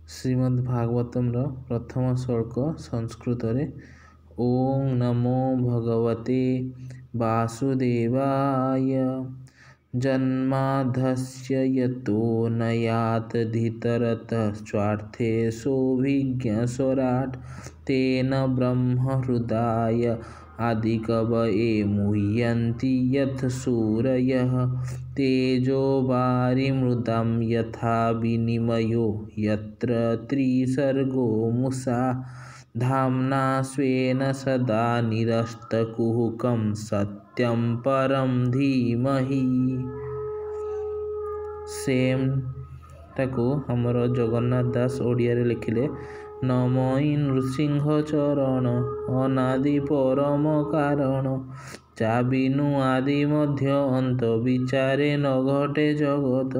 श्रीमद्भागवतम प्रथम श्लोक संस्कृत रे। ओं नमो भगवते वासुदेवाय जन्माद्धस्य यतोऽन्वयातधितरतश्चार्थेषोऽभिज्ञस्वराट् तेन ब्रह्महृदाय आदिकवये मुह्यन्ति यत् सूरयः तेजो वारिमृदां यथा विनिमयो यत्र त्रिसर्गो मुषा धाम्ना स्वेन सदा निरस्तकुहकं सत्यं परं धीमहि। सेम ताको हमर जगन्नाथ दास ओडिया रे लिखिले। नमोई नृसिंह चरण अनादि परम कारण चाबिनु आदि मध्य अंत विचारे न घटे जगत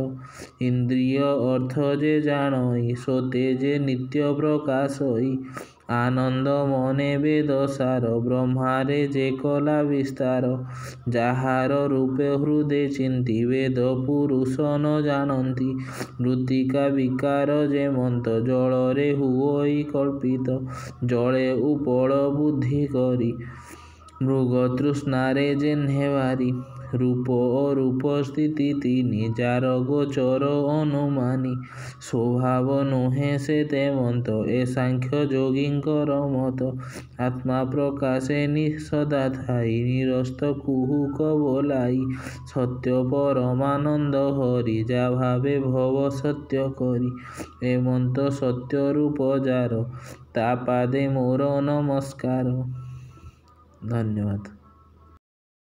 इंद्रिय अर्थ जे जानई सोते जे नित्य प्रकाशई आनंद मने वेद सार ब्रह्मारे जे कला विस्तार जाहार रूपे हृदय चिंती वेद पुरुष न जानती मृत्तिका विकार जे मंत जलरे हुई कल्पित जले उपल बुद्धि करी मृग तृष्णारे जेन्हेवारी रूप अरूप स्थिति तीनि जार गोचर अनुमानी स्वभाव नुहे से तेमंत ए सांख्य योगींकर मत आत्मा प्रकाशे सदा थाई निरस्त कुहुक बोलाई सत्य परमानंद हरि जा भावे भव सत्य करी एमंत सत्य रूप जार ता पादे मोर नमस्कार। धन्यवाद।